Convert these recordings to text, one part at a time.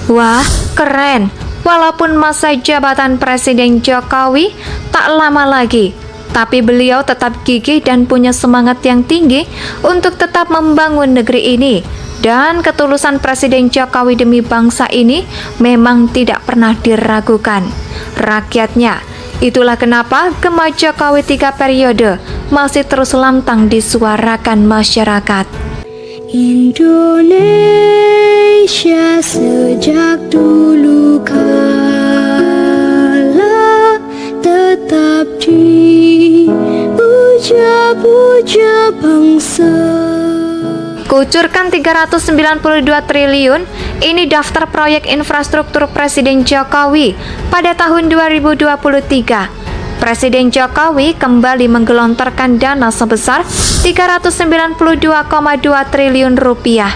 Wah, keren. Walaupun masa jabatan Presiden Jokowi tak lama lagi, tapi beliau tetap gigih dan punya semangat yang tinggi untuk tetap membangun negeri ini. Dan ketulusan Presiden Jokowi demi bangsa ini memang tidak pernah diragukan. Rakyatnya, itulah kenapa Gema Jokowi 3 periode masih terus lantang disuarakan masyarakat. Indonesia sejak dulu kala tetap dipuja-puja bangsa. Kucurkan 392 triliun, ini daftar proyek infrastruktur Presiden Jokowi pada tahun 2023. Presiden Jokowi kembali menggelontorkan dana sebesar 392,2 triliun rupiah,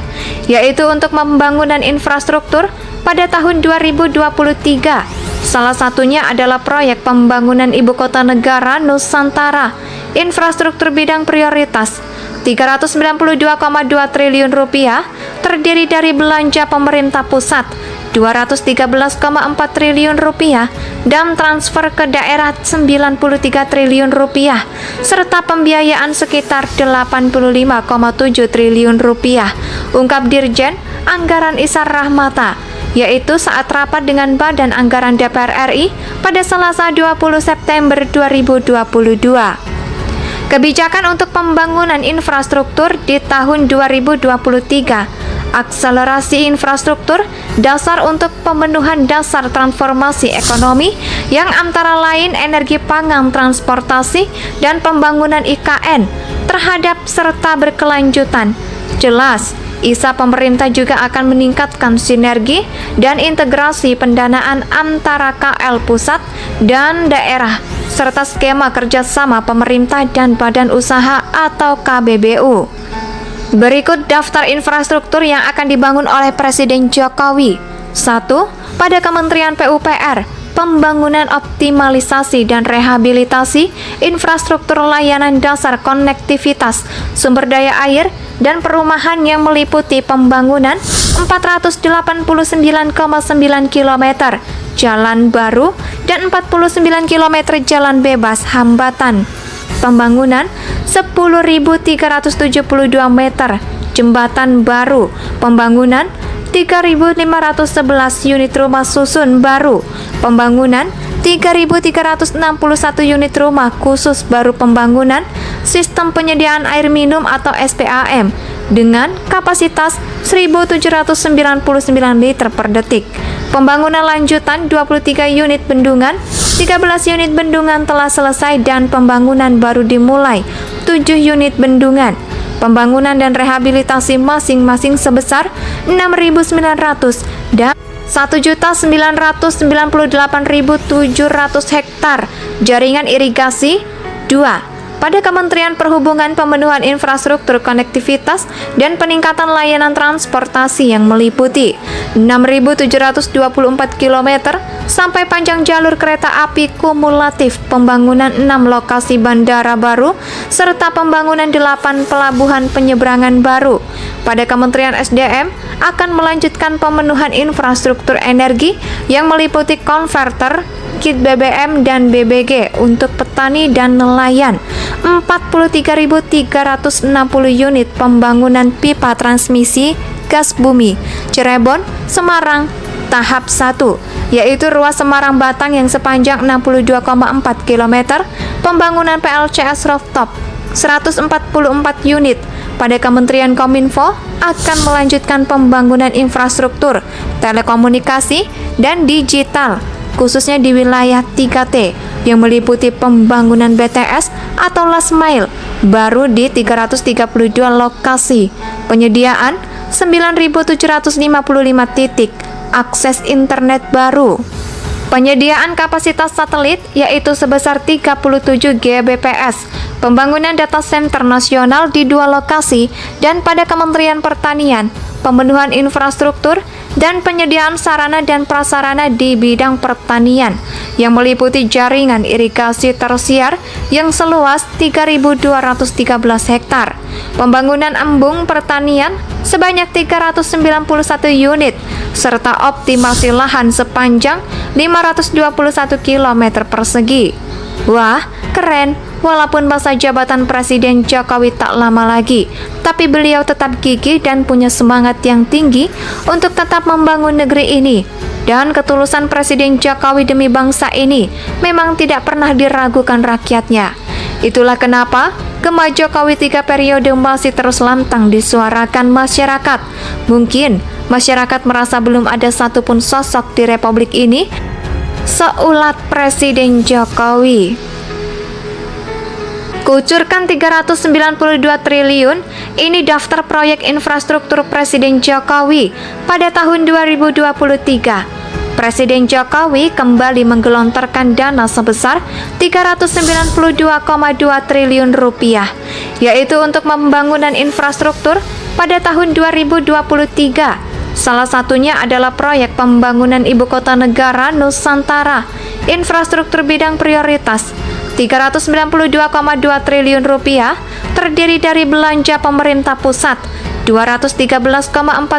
yaitu untuk pembangunan infrastruktur pada tahun 2023. Salah satunya adalah proyek pembangunan Ibu Kota Negara Nusantara, infrastruktur bidang prioritas. 392,2 triliun rupiah terdiri dari belanja pemerintah pusat 213,4 triliun rupiah dan transfer ke daerah 93 triliun rupiah serta pembiayaan sekitar 85,7 triliun rupiah, ungkap Dirjen Anggaran Isar Rahmata, yaitu saat rapat dengan Badan Anggaran DPR RI pada Selasa 20 September 2022. Kebijakan untuk pembangunan infrastruktur di tahun 2023, akselerasi infrastruktur dasar untuk pemenuhan dasar transformasi ekonomi yang antara lain energi pangan, transportasi, dan pembangunan IKN terhadap serta berkelanjutan. Jelas, ISA pemerintah juga akan meningkatkan sinergi dan integrasi pendanaan antara KL pusat dan daerah serta skema kerjasama pemerintah dan badan usaha atau KBBU. Berikut daftar infrastruktur yang akan dibangun oleh Presiden Jokowi. 1. Pada Kementerian PUPR, pembangunan optimalisasi dan rehabilitasi infrastruktur layanan dasar konektivitas, sumber daya air, dan perumahan yang meliputi pembangunan 489,9 km jalan baru dan 49 km jalan bebas hambatan. Pembangunan 10.372 meter jembatan baru, pembangunan 3.511 unit rumah susun baru, pembangunan 3.361 unit rumah khusus baru, pembangunan sistem penyediaan air minum atau SPAM dengan kapasitas 1.799 liter per detik. Pembangunan lanjutan 23 unit bendungan, 13 unit bendungan telah selesai dan pembangunan baru dimulai 7 unit bendungan. Pembangunan dan rehabilitasi masing-masing sebesar 6.900 dan 1.998.700 hektar jaringan irigasi. 2. Pada Kementerian Perhubungan, pemenuhan infrastruktur konektivitas dan peningkatan layanan transportasi yang meliputi 6.724 km sampai panjang jalur kereta api kumulatif, pembangunan 6 lokasi bandara baru, serta pembangunan 8 pelabuhan penyeberangan baru. Pada Kementerian SDM akan melanjutkan pemenuhan infrastruktur energi yang meliputi konverter, kit BBM dan BBG untuk petani dan nelayan. 43.360 unit pembangunan pipa transmisi gas bumi Cirebon, Semarang tahap 1, yaitu ruas Semarang Batang yang sepanjang 62,4 km, pembangunan PLCS rooftop 144 unit. Pada Kementerian Kominfo akan melanjutkan pembangunan infrastruktur telekomunikasi dan digital khususnya di wilayah 3T yang meliputi pembangunan BTS atau last mile baru di 332 lokasi, penyediaan 9.755 titik akses internet baru, penyediaan kapasitas satelit yaitu sebesar 37 Gbps, pembangunan data center nasional di 2 lokasi, dan pada Kementerian Pertanian pemenuhan infrastruktur dan penyediaan sarana dan prasarana di bidang pertanian yang meliputi jaringan irigasi tersier yang seluas 3.213 hektar, pembangunan embung pertanian sebanyak 391 unit, serta optimasi lahan sepanjang 521 km persegi. Wah, keren! Walaupun masa jabatan Presiden Jokowi tak lama lagi, tapi beliau tetap gigih dan punya semangat yang tinggi untuk tetap membangun negeri ini. Dan ketulusan Presiden Jokowi demi bangsa ini memang tidak pernah diragukan rakyatnya. Itulah kenapa Gema Jokowi 3 periode masih terus lantang disuarakan masyarakat. Mungkin masyarakat merasa belum ada satupun sosok di Republik ini seulat Presiden Jokowi. Kucurkan 392 triliun, ini daftar proyek infrastruktur Presiden Jokowi pada tahun 2023. Presiden Jokowi kembali menggelontorkan dana sebesar 392,2 triliun rupiah, yaitu untuk pembangunan infrastruktur pada tahun 2023. Salah satunya adalah proyek pembangunan Ibu Kota Negara Nusantara, infrastruktur bidang prioritas. 392,2 triliun rupiah terdiri dari belanja pemerintah pusat 213,4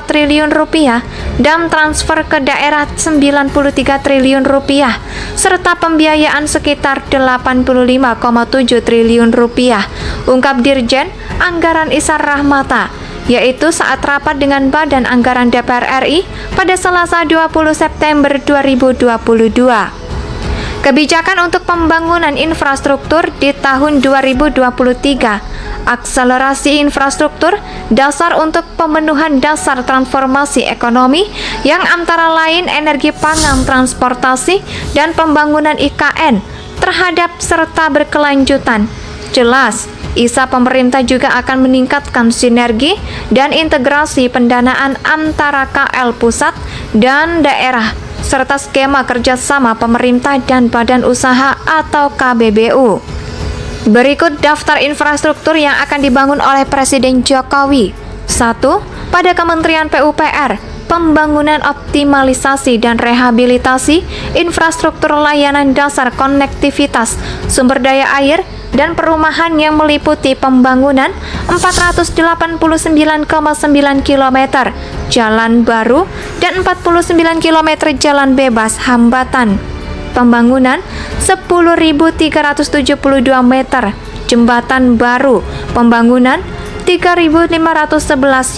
triliun rupiah dan transfer ke daerah 93 triliun rupiah serta pembiayaan sekitar 85,7 triliun rupiah, ungkap Dirjen Anggaran Isar Rahmata, yaitu saat rapat dengan Badan Anggaran DPR RI pada Selasa 20 September 2022. Kebijakan untuk pembangunan infrastruktur di tahun 2023, akselerasi infrastruktur dasar untuk pemenuhan dasar transformasi ekonomi yang antara lain energi pangan, transportasi, dan pembangunan IKN terhadap serta berkelanjutan. Jelas, ISA pemerintah juga akan meningkatkan sinergi dan integrasi pendanaan antara KL pusat dan daerah, serta skema kerjasama pemerintah dan badan usaha atau KBBU. Berikut daftar infrastruktur yang akan dibangun oleh Presiden Jokowi. 1. Pada Kementerian PUPR, pembangunan optimalisasi dan rehabilitasi infrastruktur layanan dasar konektivitas, sumber daya air, dan perumahan yang meliputi pembangunan 489,9 km jalan baru dan 49 km jalan bebas hambatan. Pembangunan 10.372 meter jembatan baru. Pembangunan 3.511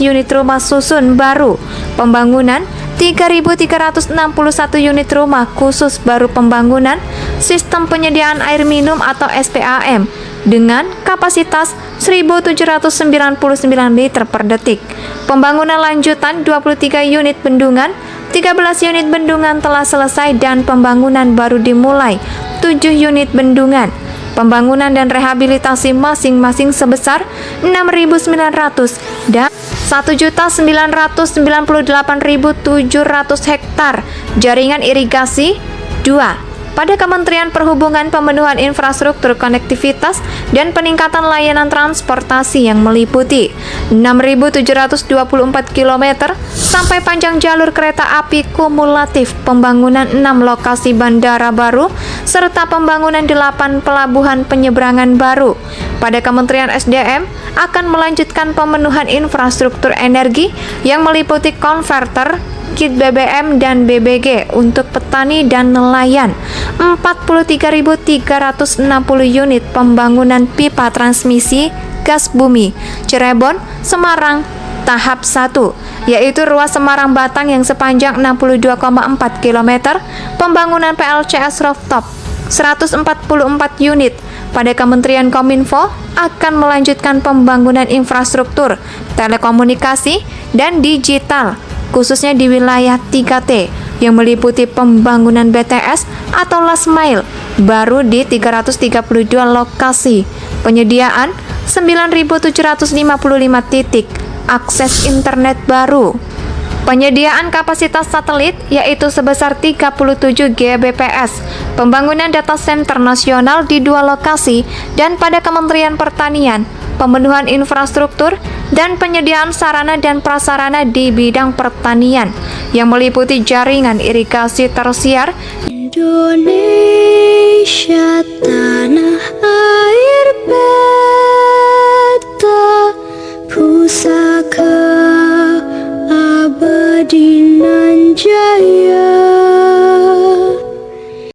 unit rumah susun baru. Pembangunan 3.361 unit rumah khusus baru. Pembangunan sistem penyediaan air minum atau SPAM dengan kapasitas 1.799 liter per detik. Pembangunan lanjutan 23 unit bendungan, 13 unit bendungan telah selesai dan pembangunan baru dimulai 7 unit bendungan. Pembangunan dan rehabilitasi masing-masing sebesar 6.900 dan 1.998.700 hektar jaringan irigasi. 2. Pada Kementerian Perhubungan, pemenuhan infrastruktur konektivitas dan peningkatan layanan transportasi yang meliputi 6.724 km sampai panjang jalur kereta api kumulatif, pembangunan 6 lokasi bandara baru, serta pembangunan 8 pelabuhan penyeberangan baru. Pada Kementerian SDM akan melanjutkan pemenuhan infrastruktur energi yang meliputi konverter, kit BBM dan BBG untuk petani dan nelayan. 43.360 unit pembangunan pipa transmisi gas bumi Cirebon, Semarang tahap 1, yaitu ruas Semarang Batang yang sepanjang 62,4 km, pembangunan PLCS rooftop 144 unit. Pada Kementerian Kominfo akan melanjutkan pembangunan infrastruktur telekomunikasi dan digital khususnya di wilayah 3T yang meliputi pembangunan BTS atau last mile baru di 332 lokasi, penyediaan 9.755 titik akses internet baru, penyediaan kapasitas satelit yaitu sebesar 37 Gbps, pembangunan data center nasional di 2 lokasi, dan pada Kementerian Pertanian pemenuhan infrastruktur dan penyediaan sarana dan prasarana di bidang pertanian yang meliputi jaringan irigasi tersier. Indonesia tanah air beta pusaka abadi nan jaya.